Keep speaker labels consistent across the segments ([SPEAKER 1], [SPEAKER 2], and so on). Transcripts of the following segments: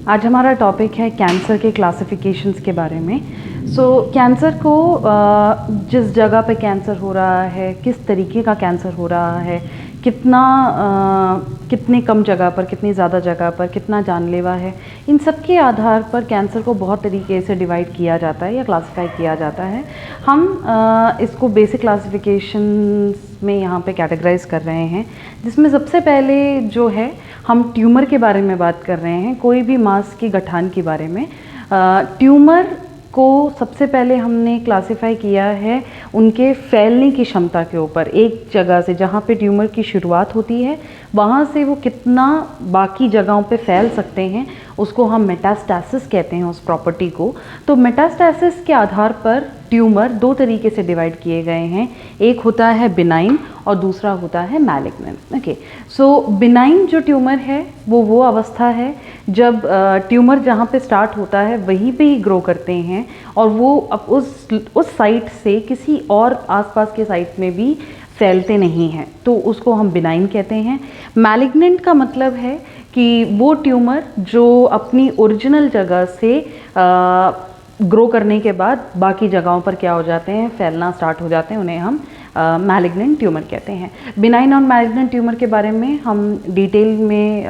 [SPEAKER 1] आज हमारा टॉपिक है कैंसर के क्लासिफिकेशंस के बारे में। कैंसर को जिस जगह पे कैंसर हो रहा है, किस तरीके का कैंसर हो रहा है, कितने कम जगह पर, कितनी ज़्यादा जगह पर, कितना जानलेवा है, इन सब के आधार पर कैंसर को बहुत तरीके से डिवाइड किया जाता है या क्लासिफाई किया जाता है। हम इसको बेसिक क्लासिफिकेशंस में यहाँ पे कैटेगराइज कर रहे हैं, जिसमें सबसे पहले जो है हम ट्यूमर के बारे में बात कर रहे हैं, कोई भी मांस की गठान के बारे में। ट्यूमर को सबसे पहले हमने क्लासिफाई किया है उनके फैलने की क्षमता के ऊपर। एक जगह से जहाँ पे ट्यूमर की शुरुआत होती है वहाँ से वो कितना बाकी जगहों पे फैल सकते हैं, उसको हम मेटास्टैसिस कहते हैं, उस प्रॉपर्टी को। तो मेटास्टैसिस के आधार पर ट्यूमर दो तरीके से डिवाइड किए गए हैं, एक होता है बिनाइन और दूसरा होता है मैलिग्नेंट। ओके, सो बिनाइन जो ट्यूमर है वो अवस्था है जब ट्यूमर जहाँ पे स्टार्ट होता है वहीं पे ही ग्रो करते हैं और वो अब उस साइट से किसी और आसपास के साइट में भी फैलते नहीं हैं, तो उसको हम बिनाइन कहते हैं। मैलिग्नेंट का मतलब है कि वो ट्यूमर जो अपनी ओरिजिनल जगह से ग्रो करने के बाद बाकी जगहों पर क्या हो जाते हैं, फैलना स्टार्ट हो जाते हैं, उन्हें हम मैलिग्नेंट ट्यूमर कहते हैं। बिनाइन और मैलिग्नेंट ट्यूमर के बारे में हम डिटेल में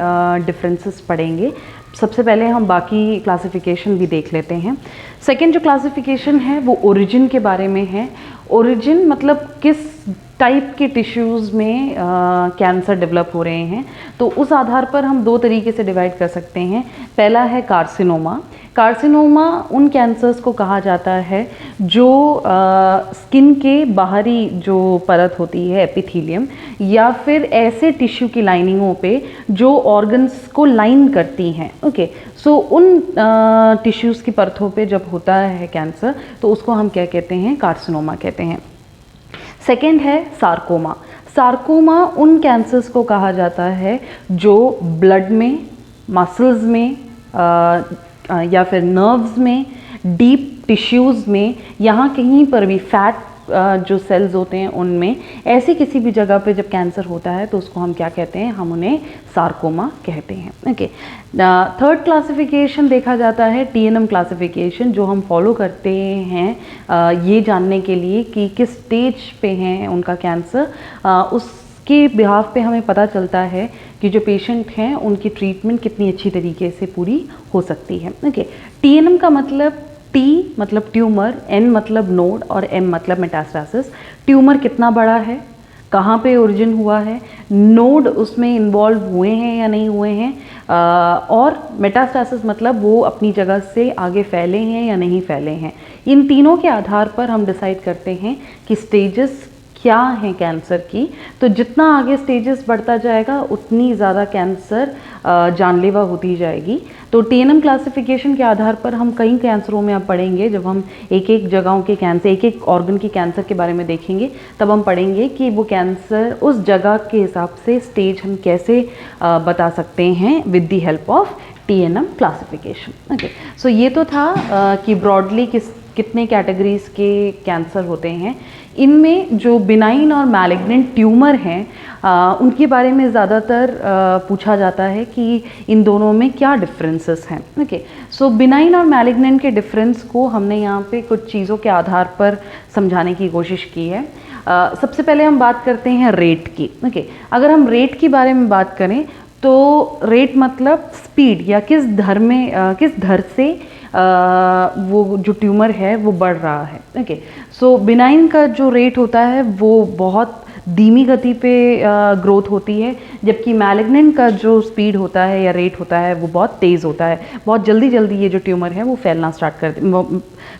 [SPEAKER 1] डिफरेंसेस पढ़ेंगे। सबसे पहले हम बाकी क्लासिफिकेशन भी देख लेते हैं। सेकेंड जो क्लासिफिकेशन है वो ओरिजिन के बारे में है। ओरिजिन मतलब किस टाइप के टिश्यूज़ में कैंसर डेवलप हो रहे हैं, तो उस आधार पर हम दो तरीके से डिवाइड कर सकते हैं। पहला है कार्सिनोमा। कार्सिनोमा उन कैंसर्स को कहा जाता है जो स्किन के बाहरी जो परत होती है एपिथेलियम, या फिर ऐसे टिश्यू की लाइनिंगों पे जो ऑर्गन्स को लाइन करती हैं। ओके, सो उन टिश्यूज़ की परतों पे जब होता है कैंसर तो उसको हम क्या कहते हैं, कार्सिनोमा कहते हैं। सेकेंड है सार्कोमा। सार्कोमा उन कैंसर्स को कहा जाता है जो ब्लड में, मसल्स में या फिर नर्व्स में, डीप टिश्यूज़ में, यहाँ कहीं पर भी फैट जो सेल्स होते हैं उनमें, ऐसी किसी भी जगह पे जब कैंसर होता है तो उसको हम क्या कहते हैं, हम उन्हें सार्कोमा कहते हैं। ओके, थर्ड क्लासिफिकेशन देखा जाता है टीएनएम क्लासिफिकेशन, जो हम फॉलो करते हैं ये जानने के लिए कि किस स्टेज पे हैं उनका कैंसर। उसके बिहाफ पे हमें पता चलता है कि जो पेशेंट हैं उनकी ट्रीटमेंट कितनी अच्छी तरीके से पूरी हो सकती है। ओके, टीएनएम का मतलब टी मतलब ट्यूमर, एन मतलब नोड और एम मतलब मेटास्टैसिस। ट्यूमर कितना बड़ा है, कहाँ पे ओरिजिन हुआ है, नोड उसमें इन्वॉल्व हुए हैं या नहीं हुए हैं, और मेटास्टैसिस मतलब वो अपनी जगह से आगे फैले हैं या नहीं फैले हैं। इन तीनों के आधार पर हम डिसाइड करते हैं कि स्टेजेस क्या हैं कैंसर की। तो जितना आगे स्टेजेस बढ़ता जाएगा उतनी ज़्यादा कैंसर जानलेवा होती जाएगी। तो टीएनएम क्लासिफिकेशन के आधार पर हम कई कैंसरों में अब पढ़ेंगे, जब हम एक एक जगहों के कैंसर, एक एक ऑर्गन की कैंसर के बारे में देखेंगे, तब हम पढ़ेंगे कि वो कैंसर उस जगह के हिसाब से स्टेज हम कैसे बता सकते हैं with the help of TNM classification. Okay, so ये तो था कि ब्रॉडली कितने कैटेगरीज के कैंसर होते हैं। इनमें जो बिनाइन और मैलिग्नेंट ट्यूमर हैं उनके बारे में ज़्यादातर पूछा जाता है कि इन दोनों में क्या डिफरेंसेस हैं। ओके, सो बिनाइन और मैलिग्नेंट के डिफरेंस को हमने यहाँ पे कुछ चीज़ों के आधार पर समझाने की कोशिश की है। सबसे पहले हम बात करते हैं रेट की। ओके, अगर हम रेट के बारे में बात करें तो रेट मतलब स्पीड, या किस दर से वो जो ट्यूमर है वो बढ़ रहा है। ओके, सो बिनाइन का जो रेट होता है वो बहुत धीमी गति पे ग्रोथ होती है, जबकि मैलिग्नेंट का जो स्पीड होता है या रेट होता है वो बहुत तेज़ होता है। बहुत जल्दी जल्दी ये जो ट्यूमर है वो फैलना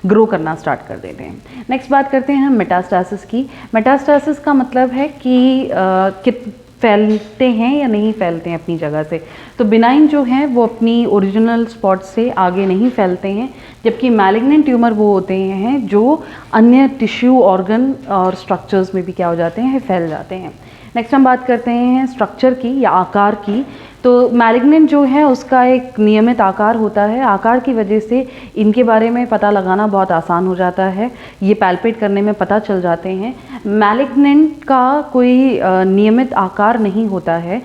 [SPEAKER 1] ग्रो करना स्टार्ट कर देते हैं। नेक्स्ट बात करते हैं हम मेटास्टैसिस की। मेटास्टैसिस का मतलब है कि फैलते हैं या नहीं फैलते हैं अपनी जगह से। तो बिनाइन जो हैं वो अपनी ओरिजिनल स्पॉट से आगे नहीं फैलते हैं, जबकि मैलिग्नेंट ट्यूमर वो होते हैं जो अन्य टिश्यू, ऑर्गन और स्ट्रक्चर्स में भी क्या हो जाते हैं, फैल जाते हैं। नेक्स्ट हम बात करते हैं स्ट्रक्चर की या आकार की। तो मैलिग्नेंट जो है उसका एक नियमित आकार होता है, आकार की वजह से इनके बारे में पता लगाना बहुत आसान हो जाता है, ये पैल्पेट करने में पता चल जाते हैं। मैलिग्नेंट का कोई नियमित आकार नहीं होता है,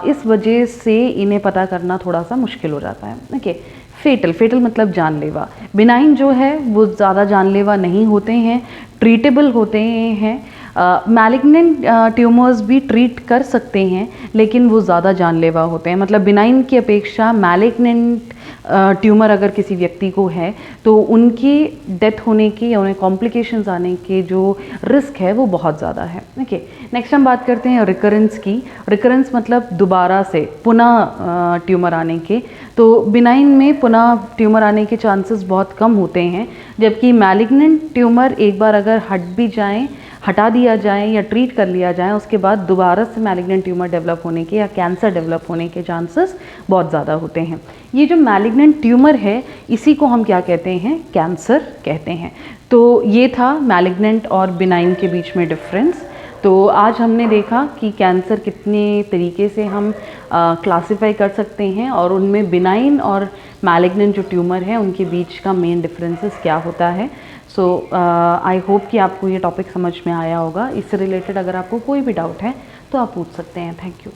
[SPEAKER 1] इस वजह से इन्हें पता करना थोड़ा सा मुश्किल हो जाता है। ओके, फेटल मतलब जानलेवा। बिनाइन जो है वो ज़्यादा जानलेवा नहीं होते हैं, ट्रीटेबल होते हैं। मैलिग्नेंट ट्यूमर्स भी ट्रीट कर सकते हैं लेकिन वो ज़्यादा जानलेवा होते हैं, मतलब बिनाइन की अपेक्षा मैलिग्नेंट ट्यूमर अगर किसी व्यक्ति को है तो उनकी डेथ होने की या उन्हें कॉम्प्लिकेशंस आने के जो रिस्क है वो बहुत ज़्यादा है। ओके, नेक्स्ट हम बात करते हैं रिकरेंस की। रिकरेंस मतलब दोबारा से पुनः ट्यूमर आने के। तो बिनाइन में पुनः ट्यूमर आने के चांसेस बहुत कम होते हैं, जबकि मैलिग्नेंट ट्यूमर एक बार अगर हटा दिया जाए या ट्रीट कर लिया जाए, उसके बाद दोबारा से मैलिग्नेंट ट्यूमर डेवलप होने के या कैंसर डेवलप होने के चांसेस बहुत ज़्यादा होते हैं। ये जो मैलिग्नेंट ट्यूमर है इसी को हम क्या कहते हैं, कैंसर कहते हैं। तो ये था मैलिग्नेंट और बिनाइन के बीच में डिफरेंस। तो आज हमने देखा कि कैंसर कितने तरीके से हम क्लासिफाई कर सकते हैं और उनमें बिनाइन और मैलिग्नेंट जो ट्यूमर है उनके बीच का मेन डिफरेंसेस क्या होता है। सो आई होप कि आपको ये टॉपिक समझ में आया होगा। इससे रिलेटेड अगर आपको कोई भी डाउट है तो आप पूछ सकते हैं। Thank you.